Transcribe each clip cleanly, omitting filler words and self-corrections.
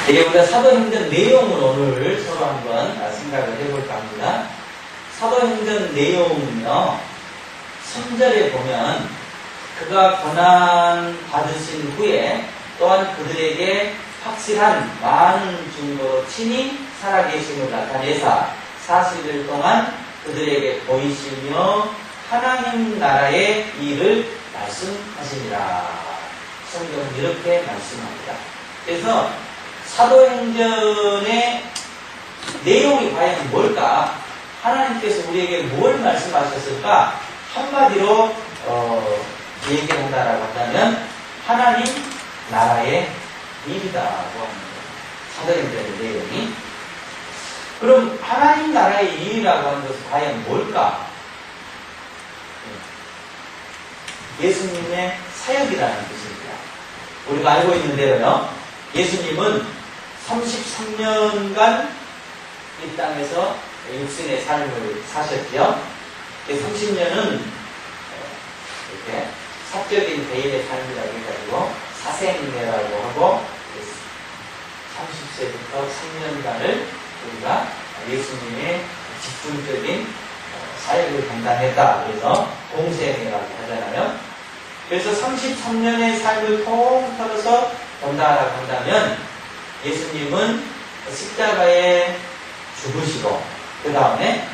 우리가 사도행전 내용을 오늘 서로 한번 생각을 해볼까 합니다. 사도행전 내용은요, 3절에 보면 그가 고난 받으신 후에 또한 그들에게 확실한 많은 증거로 친히 살아계심을 나타내사 40일 동안 그들에게 보이시며 하나님 나라의 일을 말씀하시니라. 성경은 이렇게 말씀합니다. 그래서 사도행전의 내용이 과연 뭘까? 하나님께서 우리에게 뭘 말씀하셨을까? 한마디로 얘기한다라고 한다면 하나님 나라의 일이다라고 합니다. 사도행전의 내용이. 그럼 하나님 나라의 일이라고 하는 것은 과연 뭘까? 예수님의 사역이라는 뜻입니다. 우리가 알고 있는 대로요, 예수님은 33년간 이 땅에서 육신의 삶을 사셨죠. 30년은 이렇게 사적인 개인의 삶이라고 해가지고 사생애라고 하고 30세부터 3년간을 우리가 예수님의 집중적인 사역을 감당했다. 그래서 공생애라고 하잖아요. 그래서 33년의 삶을 통틀어서 본다라고 한다면 예수님은 십자가에 죽으시고 그 다음에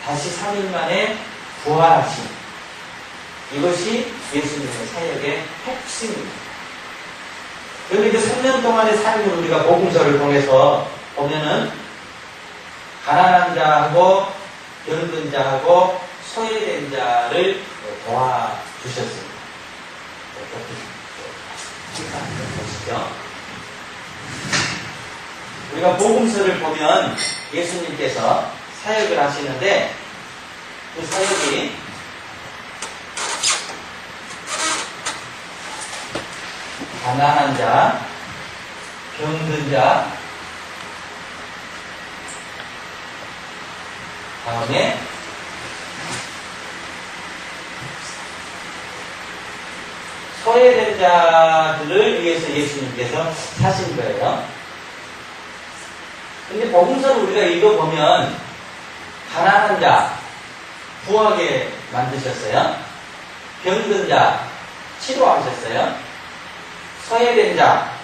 다시 3일 만에 부활하신, 이것이 예수님의 사역의 핵심입니다. 그런데 이제 3년 동안의 삶을 우리가 복음서를 통해서 보면은 가난한 자하고 병든 자하고 소외된 자를 도와주셨습니다. 보시죠. 우리가 복음서를 보면 예수님께서 사역을 하시는데 그 사역이 가난한 자, 병든 자, 다음에 소외된 자들을 위해서 예수님께서 사신 거예요. 근데 복음서를 우리가 읽어보면 가난한 자 부하게 만드셨어요. 병든 자 치료하셨어요. 소외된 자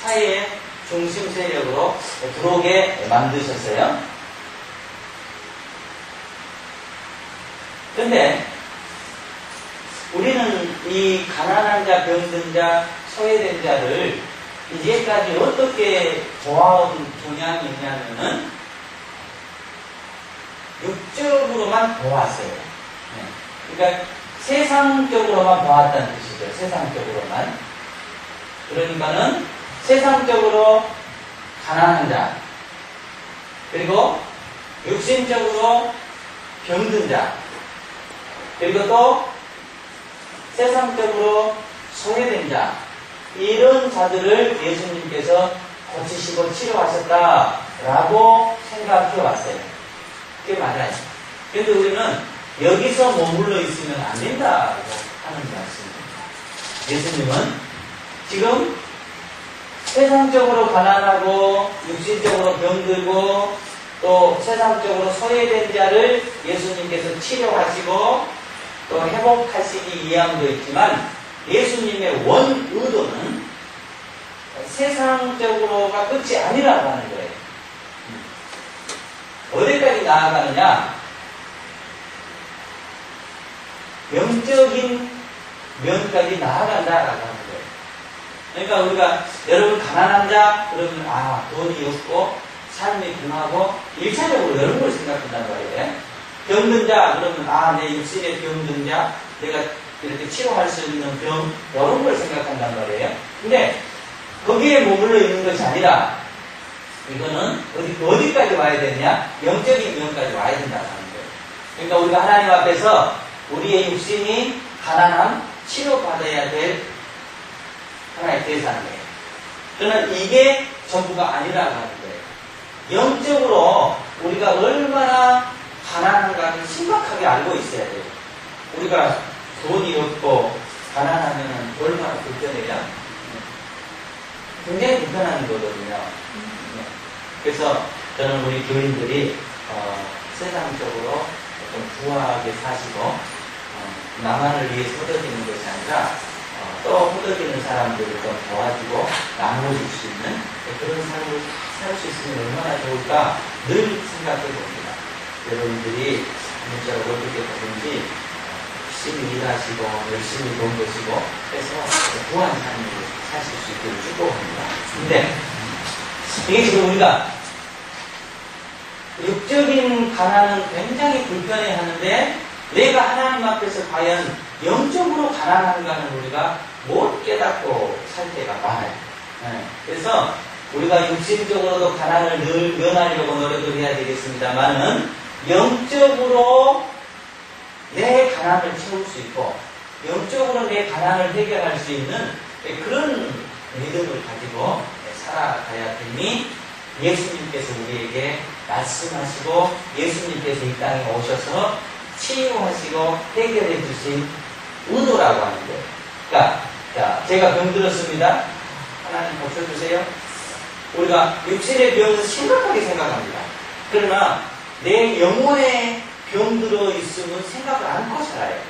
사회의 중심 세력으로 들어오게 만드셨어요. 근데 우리는 이 가난한 자, 병든 자, 소외된 자를 이제까지 어떻게 도와온 경향이 있냐면은 육적으로만 보았어요. 그러니까 세상적으로만 보았다는 뜻이죠. 세상적으로만. 그러니까는 세상적으로 가난한 자, 그리고 육신적으로 병든 자, 그리고 또 세상적으로 소외된 자, 이런 자들을 예수님께서 고치시고 치료하셨다라고 생각해 왔어요. 그게 맞아요. 그런데 우리는 여기서 머물러 있으면 안 된다고 하는 말씀입니다. 예수님은 지금 세상적으로 가난하고 육신적으로 병들고 또 세상적으로 소외된 자를 예수님께서 치료하시고 또 회복하시기 위함도 있지만 예수님의 원 의도는 세상적으로가 끝이 아니라고 하는 거예요. 어디까지 나아가느냐? 영적인 면까지 나아간다라고 하는 거예요. 그러니까 우리가 여러분 가난한 자 그러면 돈이 없고 삶이 궁하고 1차적으로 이런 걸 생각한단 말이에요. 병든 자 그러면 내 육신의 병든 자 내가 이렇게 치료할 수 있는 병 이런 걸 생각한단 말이에요. 근데 거기에 머물러 있는 것이 아니라 이거는 어디까지 와야 되냐? 영적인 면까지 와야 된다고 하는 거예요. 그러니까 우리가 하나님 앞에서 우리의 육신이 가난함 치료받아야 될 하나의 대상이에요. 그러나 이게 전부가 아니라고 하는 거예요. 영적으로 우리가 얼마나 가난한가를 심각하게 알고 있어야 돼요. 우리가 돈이 없고 가난하면 얼마나 불편해요. 굉장히 불편한 거거든요. 네. 그래서 저는 우리 교인들이 세상적으로 좀 부하게 사시고 나만을 위해서 허덕이는 것이 아니라 또 허덕이는 사람들을 좀 도와주고 나눠줄 수 있는 그런 삶을 살 수 있으면 얼마나 좋을까 늘 생각해 봅니다. 여러분들이 진짜로 어떻게 보든지 열심히 일하시고 열심히 돈 버시고 해서 부한 삶을 사실 수 있기를 축복합니다. 근데 이게 지금 우리가 육적인 가난은 굉장히 불편해하는데 내가 하나님 앞에서 과연 영적으로 가난한가는 우리가 못 깨닫고 살 때가 많아요. 네. 그래서 우리가 육신적으로도 가난을 늘 면하려고 노력을 해야 되겠습니다만은 영적으로 내 가난을 채울 수 있고 영적으로 내 가난을 해결할 수 있는 그런 믿음을 가지고 살아가야 되니 예수님께서 우리에게 말씀하시고 예수님께서 이 땅에 오셔서 치유하시고 해결해 주신 의도라고 하는데, 그러니까 제가 병들었습니다. 하나님 고쳐주세요. 우리가 육신의 병은 심각하게 생각합니다. 그러나 내 영혼의 병들어 있으면 생각을 않고 살아요.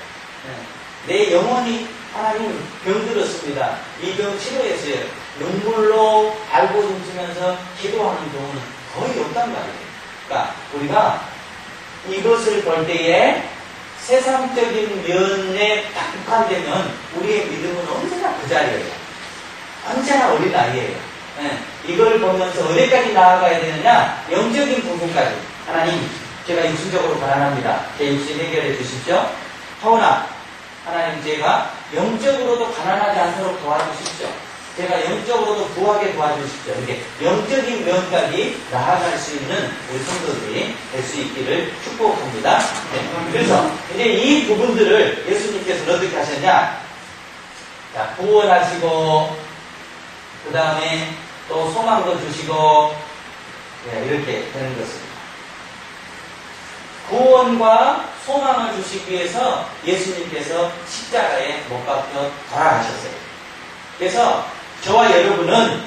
내 영혼이 하나님 병들었습니다. 이 병 치료했어요. 눈물로 발고둥치면서 기도하는 경우는 거의 없단 말이에요. 그러니까 우리가 이것을 볼 때에 세상적인 면에 딱 국한되면 우리의 믿음은 언제나 그 자리예요. 언제나 어린 아이예요. 이걸 보면서 어디까지 나아가야 되느냐? 영적인 부분까지. 하나님, 제가 육신적으로 가난합니다. 제 육신 해결해 주십시오. 하오나 하나님, 제가 영적으로도 가난하지 않도록 도와주십시오. 제가 영적으로도 부하게 도와주십시오. 이렇게 영적인 면까지 나아갈 수 있는 우리 성도들이 될 수 있기를 축복합니다. 네. 그래서 이제 이 부분들을 예수님께서 어떻게 하셨냐? 자, 구원하시고 그 다음에 또 소망도 주시고, 네, 이렇게 되는 것입니다. 구원과 소망을 주시기 위해서 예수님께서 십자가에 못 박혀 돌아가셨어요. 그래서 저와 여러분은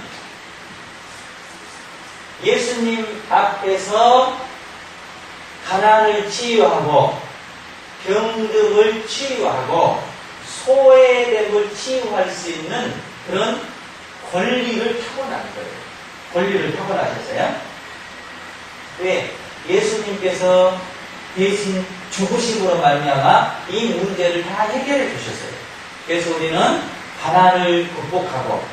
예수님 앞에서 가난을 치유하고 병듦을 치유하고 소외됨을 치유할 수 있는 그런 권리를 타고난 거예요. 권리를 타고나셨어요. 왜? 예수님께서 대신 죽으심으로 말미암아 이 문제를 다 해결해 주셨어요. 그래서 우리는 가난을 극복하고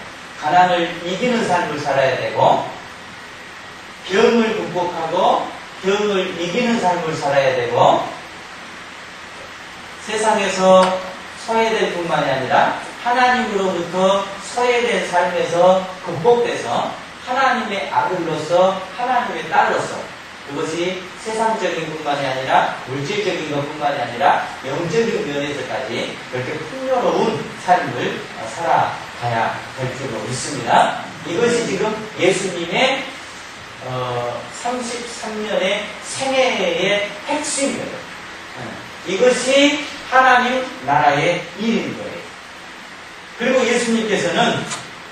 가난을 이기는 삶을 살아야 되고 병을 극복하고 병을 이기는 삶을 살아야 되고 세상에서 소외될 뿐만이 아니라 하나님으로부터 소외된 삶에서 극복돼서 하나님의 아들로서 하나님의 딸로서 그것이 세상적인 뿐만이 아니라 물질적인 것뿐만이 아니라 영적인 면에서까지 그렇게 풍요로운 삶을 살아가야 될 줄로 믿습니다. 이것이 지금 예수님의 33년의 생애의 핵심이에요. 이것이 하나님 나라의 일인 거예요. 그리고 예수님께서는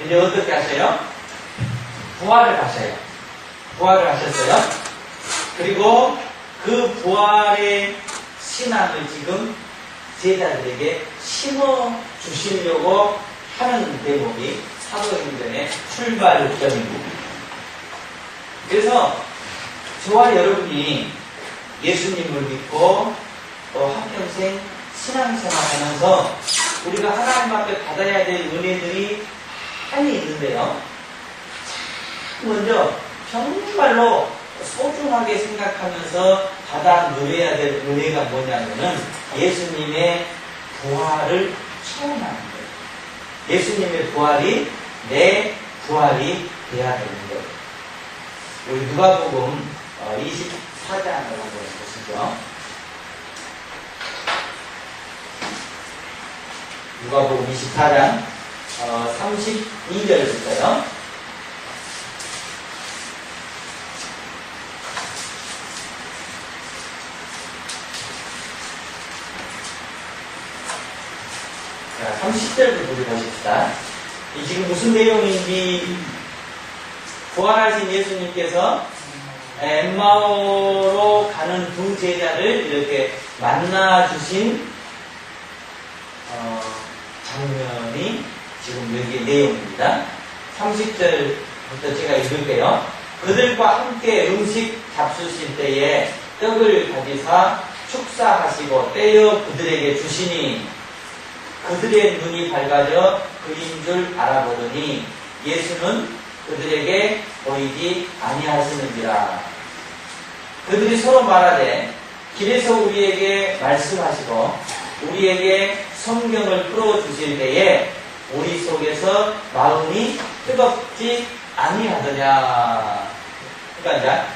이제 어떻게 하셔요? 부활을 하셔요. 부활을 하셨어요. 그리고 그 부활의 신앙을 지금 제자들에게 심어 주시려고 하는 대목이 사도행전의 출발점입니다. 그래서 저와 여러분이 예수님을 믿고 또 한평생 신앙생활하면서 우리가 하나님 앞에 받아야 될 은혜들이 많이 있는데요. 먼저 정말로 소중하게 생각하면서 받아 누려야 될 은혜가 뭐냐면은 예수님의 부활을 체험하는 거예요. 예수님의 부활이 내 부활이 돼야 되는 거예요. 우리 누가복음 24장을 한번 보시죠. 누가복음 24장 32절부터요. 자, 30절부터 우리 보십시다. 이 지금 무슨 내용인지 부활하신 예수님께서 엠마오로 가는 두 제자를 이렇게 만나주신 장면이 지금 여기 내용입니다. 30절부터 제가 읽을게요. 그들과 함께 음식 잡수실 때에 떡을 가지사 축사하시고 떼어 그들에게 주시니 그들의 눈이 밝아져 그인 줄 알아보더니 예수는 그들에게 보이지 아니하시는지라. 그들이 서로 말하되 길에서 우리에게 말씀하시고 우리에게 성경을 풀어주실 때에 우리 속에서 마음이 뜨겁지 아니하더냐. 그러니까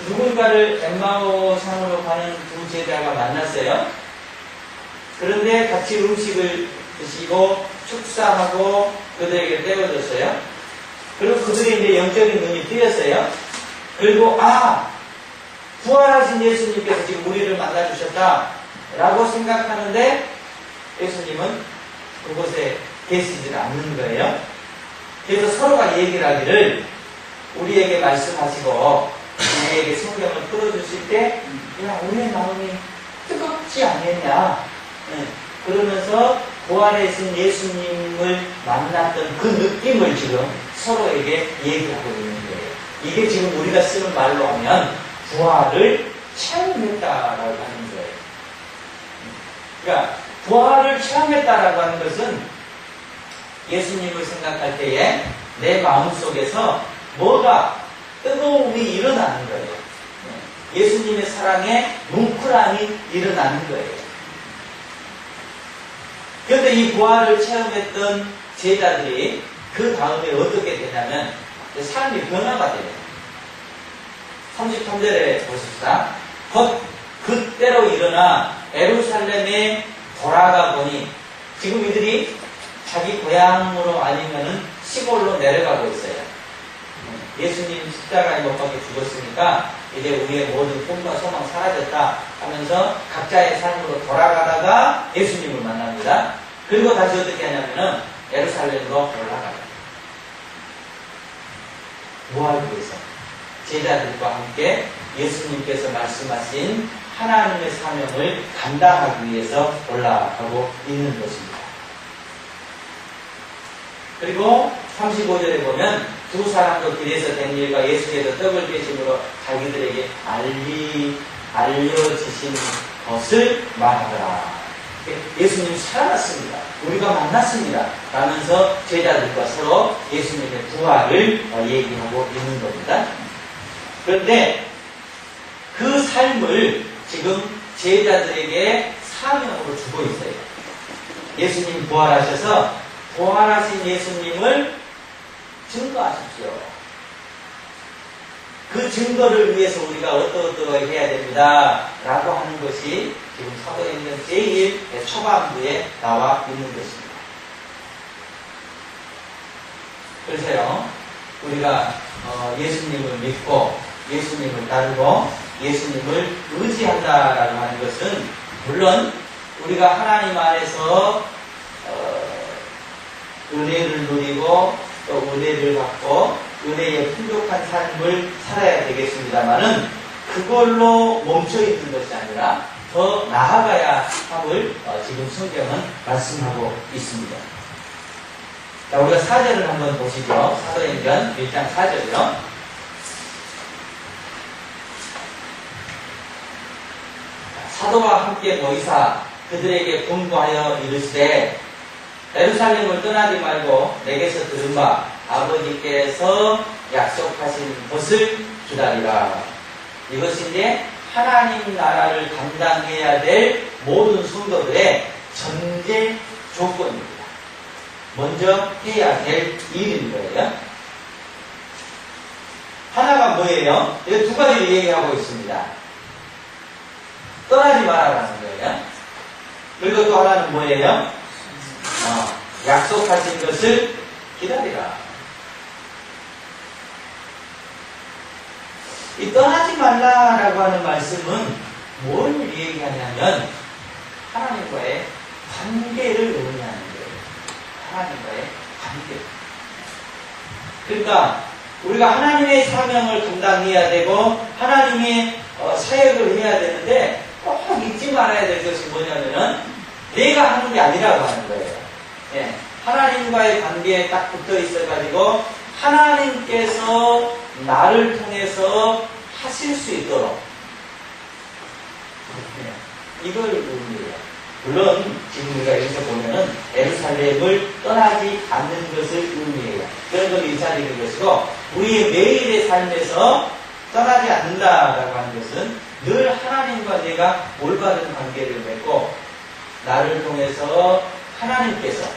누군가를 엠마오 산으로 가는 두 제자가 만났어요. 그런데 같이 음식을 드시고 축사하고 그들에게 떼어줬어요. 그리고 그들이 이제 영적인 눈이 뜨였어요. 그리고 부활하신 예수님께서 지금 우리를 만나주셨다 라고 생각하는데 예수님은 그곳에 계시지 않는 거예요. 그래서 서로가 얘기를 하기를 우리에게 말씀하시고 우리에게 성경을 풀어주실 때 야, 우리의 마음이 뜨겁지 않겠냐. 그러면서 부활하신 예수님을 만났던 그 느낌을 지금 서로에게 얘기하고 있는 거예요. 이게 지금 우리가 쓰는 말로 하면 부활을 체험했다라고 하는 거예요. 그러니까 부활을 체험했다라고 하는 것은 예수님을 생각할 때에 내 마음속에서 뭐가 뜨거움이 일어나는 거예요. 예수님의 사랑에 뭉클함이 일어나는 거예요. 그런데 이 부활을 체험했던 제자들이 그 다음에 어떻게 되냐면 삶이 변화가 돼요. 33절에 보십시다. 곧 그때로 일어나 예루살렘에 돌아가 보니 지금 이들이 자기 고향으로 아니면은 시골로 내려가고 있어요. 예수님 십자가에 못 박혀 죽었으니까 이제 우리의 모든 꿈과 소망 사라졌다 하면서 각자의 삶으로 돌아가다가 예수님을 만납니다. 그리고 다시 어떻게 하냐면은 예루살렘으로 올라가요. 뭐 하기 위해서? 제자들과 함께 예수님께서 말씀하신 하나님의 사명을 감당하기 위해서 올라가고 있는 것입니다. 그리고 35절에 보면 두 사람도 길에서 된 일과 예수께서 떡을 깨심으로 자기들에게 알려주신 것을 말하더라. 예수님 살아났습니다. 우리가 만났습니다. 라면서 제자들과 서로 예수님의 부활을 얘기하고 있는 겁니다. 그런데 그 삶을 지금 제자들에게 사명으로 주고 있어요. 예수님 부활하셔서 부활하신 예수님을 증거하십시오. 그 증거를 위해서 우리가 어떠어떠하게 해야 됩니다. 라고 하는 것이 지금 사도행전 제1 초반부에 나와 있는 것입니다. 그래서요, 우리가 예수님을 믿고 예수님을 따르고 예수님을 의지한다라고 하는 것은 물론 우리가 하나님 안에서 은혜를 누리고 또 은혜를 받고 은혜에 풍족한 삶을 살아야 되겠습니다만은 그걸로 멈춰있는 것이 아니라 더 나아가야 함을 지금 성경은 말씀하고 있습니다. 자, 우리가 4절을 한번 보시죠. 사도행전 1장 4절이요. 사도와 함께 모이사 그들에게 분부하여 이르시되 예루살렘을 떠나지 말고 내게서 들은 바 아버지께서 약속하신 것을 기다리라. 이것이 이제 하나님 나라를 감당해야 될 모든 성도들의 전제 조건입니다. 먼저 해야 될 일인 거예요. 하나가 뭐예요? 여기 두 가지를 얘기하고 있습니다. 떠나지 말아라는 거예요. 그리고 또 하나는 뭐예요? 약속하신 것을 기다리라. 이 떠나지 말라라고 하는 말씀은 뭘 얘기하냐면 하나님과의 관계를 의미하는 거예요. 하나님과의 관계. 그러니까 우리가 하나님의 사명을 감당해야 되고 하나님의 사역을 해야 되는데 꼭 잊지 말아야 될 것이 뭐냐면은 내가 하는 게 아니라고 하는 거예요. 예, 하나님과의 관계에 딱 붙어 있어가지고 하나님께서 나를 통해서 하실 수 있도록 이걸 의미해요. 물론 지금 우리가 여기서 보면은 예루살렘을 떠나지 않는 것을 의미해요. 그런 걸 일차리는 것이고 우리의 매일의 삶에서 떠나지 않는다라고 하는 것은 늘 하나님과 내가 올바른 관계를 맺고 나를 통해서 하나님께서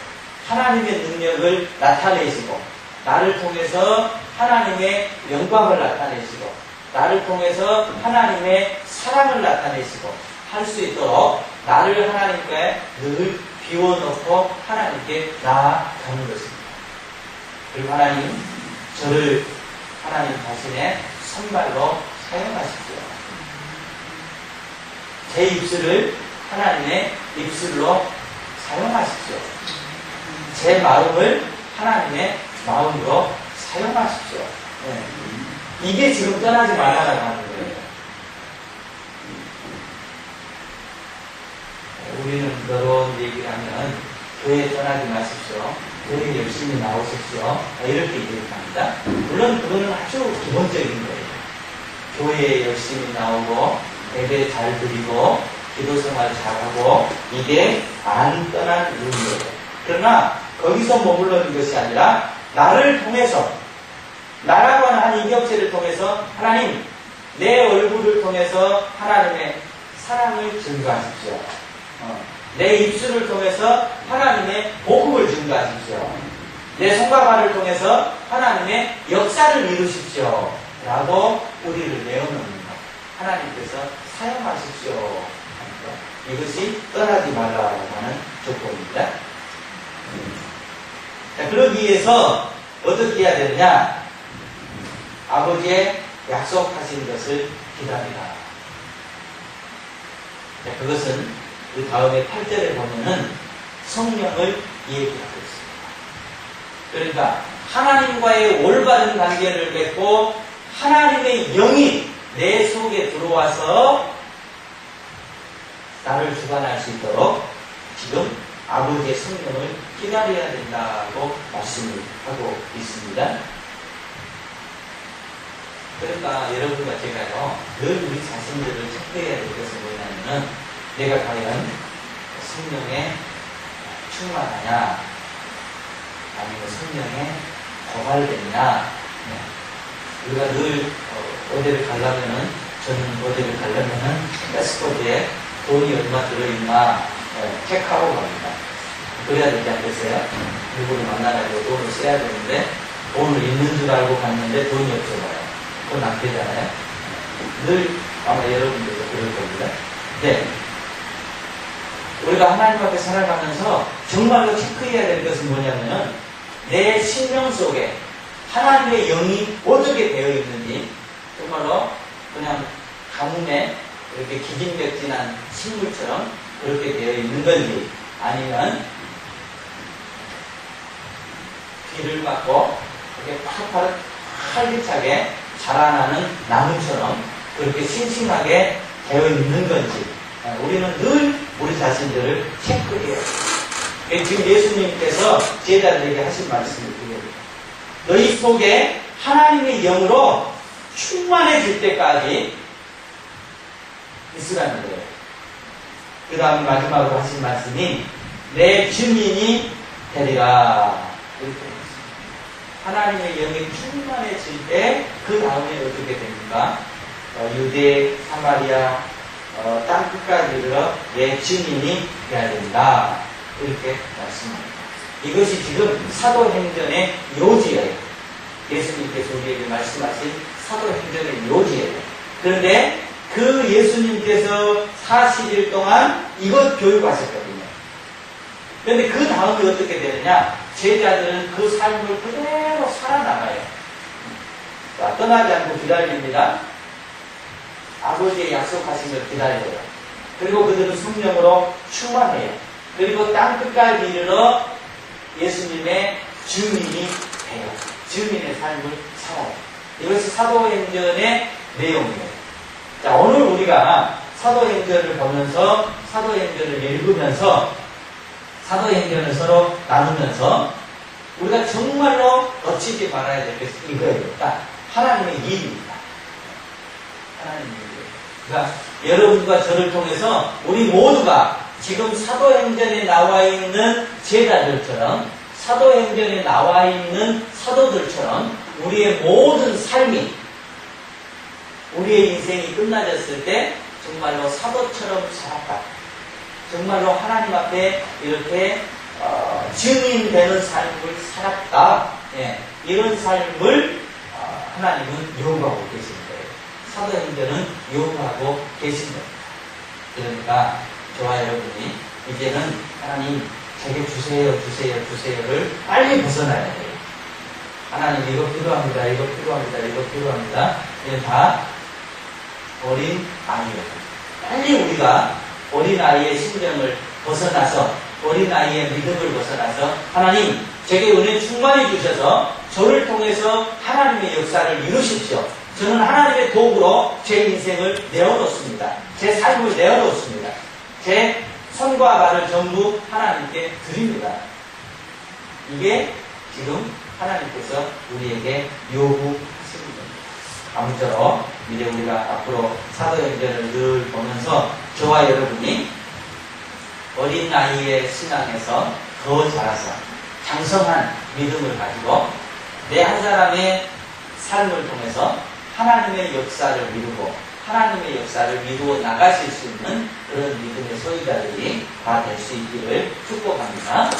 하나님의 능력을 나타내시고 나를 통해서 하나님의 영광을 나타내시고 나를 통해서 하나님의 사랑을 나타내시고 할 수 있도록 나를 하나님께 늘 비워놓고 하나님께 나아가는 것입니다. 그리고 하나님 저를 하나님 자신의 선발로 사용하십시오. 제 입술을 하나님의 입술로 사용하십시오. 제 마음을 하나님의 마음으로 사용하십시오. 네. 이게 지금 떠나지 말라라고 하는 거예요. 우리는 그런 얘기를 하면 교회 떠나지 마십시오. 교회 열심히 나오십시오. 이렇게 얘기합니다. 물론 그거는 아주 기본적인 거예요. 교회에 열심히 나오고 예배 잘 드리고 기도 생활 잘하고 이게 안 떠난 이유예요. 그러나 거기서 머물러는 것이 아니라 나를 통해서 나라고 하는 한 인격체를 통해서 하나님 내 얼굴을 통해서 하나님의 사랑을 증거하십시오. 내 입술을 통해서 하나님의 복음을 증거하십시오. 내 손과 발을 통해서 하나님의 역사를 이루십시오. 라고 우리를 내어놓는 것. 하나님께서 사용하십시오. 하는 것. 이것이 떠나지 말라고 하는 조건입니다. 자, 그러기 위해서 어떻게 해야 되느냐? 아버지의 약속하신 것을 기다리라. 자, 그것은 그 다음에 8절에 보면은 성령을 얘기하고 있습니다. 그러니까 하나님과의 올바른 관계를 맺고 하나님의 영이 내 속에 들어와서 나를 주관할 수 있도록 지금 아버지의 성령을 기다려야 된다고 말씀을 하고 있습니다. 그러니까 여러분과 제가요 늘 우리 자신들을 체크해야 될 것은 뭐냐면은 내가 과연 성령에 충만하냐 아니면 성령에 고갈되냐. 우리가 늘 어디를 가려면은 저는 어디를 가려면은 패스포드에 돈이 얼마 들어있나 체크하고 갑니다. 그래야 되지 않겠어요? 누구를 만나가지고 돈을 써야 되는데 돈을 있는 줄 알고 갔는데 돈이 없어봐요. 그건 안 되잖아요. 늘 아마 여러분들도 그럴 겁니다. 네. 우리가 하나님 앞에 살아가면서 정말로 체크해야 될 것은 뭐냐면은 내 심령 속에 하나님의 영이 어떻게 되어 있는지 정말로 그냥 가뭄에 이렇게 기진맥진한 식물처럼 그렇게 되어 있는 건지 아니면 비를 맞고 이렇게 파릇파릇 활기차게 자라나는 나무처럼 그렇게 싱싱하게 되어 있는 건지 우리는 늘 우리 자신들을 체크해야 해요. 지금 예수님께서 제자들에게 하신 말씀을 드립니다. 너희 속에 하나님의 영으로 충만해질 때까지 있으라는 거예요. 그 다음에 마지막으로 하신 말씀이 내 증인이 되리라. 이렇게 했습니다. 하나님의 영이 충만해질 때 그 다음에 어떻게 됩니까? 유대, 사마리아, 땅 끝까지 이르러 내 증인이 되어야 된다. 이렇게 말씀합니다. 이것이 지금 사도행전의 요지예요. 예수님께서 우리에게 말씀하신 사도행전의 요지예요. 그런데 그 예수님께서 40일 동안 이것 교육하셨거든요. 그런데 그 다음에 어떻게 되느냐? 제자들은 그 삶을 그대로 살아나가요. 자, 떠나지 않고 기다립니다. 아버지의 약속하신 걸 기다려요. 그리고 그들은 성령으로 충만해요. 그리고 땅 끝까지 이르러 예수님의 증인이 돼요. 증인의 삶을 살아요. 이것이 사도행전의 내용이에요. 자, 오늘 우리가 사도행전을 보면서, 사도행전을 읽으면서, 사도행전을 서로 나누면서, 우리가 정말로 거치지 말아야 될 것이 이거예요. 그러니까 하나님의 일입니다. 하나님의 일. 그러니까 여러분과 저를 통해서 우리 모두가 지금 사도행전에 나와 있는 제자들처럼, 사도행전에 나와 있는 사도들처럼 우리의 모든 삶이, 우리의 인생이 끝나졌을 때 정말로 사도처럼 살았다. 정말로 하나님 앞에 이렇게 증인되는 삶을 살았다. 예, 이런 삶을 하나님은 요구하고 계신 거예요. 사도행전은 요구하고 계신 겁니다. 그러니까 저와 여러분이 이제는 하나님 제게 주세요를 빨리 벗어나야 돼요. 하나님 이거 필요합니다. 이거 필요합니다. 이거 필요합니다. 이건 다 어린 아이예요. 빨리 우리가 어린 아이의 심정을 벗어나서, 어린 아이의 믿음을 벗어나서 하나님 제게 은혜 충만히 주셔서 저를 통해서 하나님의 역사를 이루십시오. 저는 하나님의 도구로 제 인생을 내어놓습니다. 제 삶을 내어놓습니다. 제 손과 발을 전부 하나님께 드립니다. 이게 지금 하나님께서 우리에게 요구하시는 겁니다. 아무쪼록 이제 우리가 앞으로 사도행전을 늘 보면서 저와 여러분이 어린 나이의 신앙에서 더 자라서 장성한 믿음을 가지고 내 한 사람의 삶을 통해서 하나님의 역사를 이루고 하나님의 역사를 이루어 나가실 수 있는 그런 믿음의 소유자들이 다 될 수 있기를 축복합니다.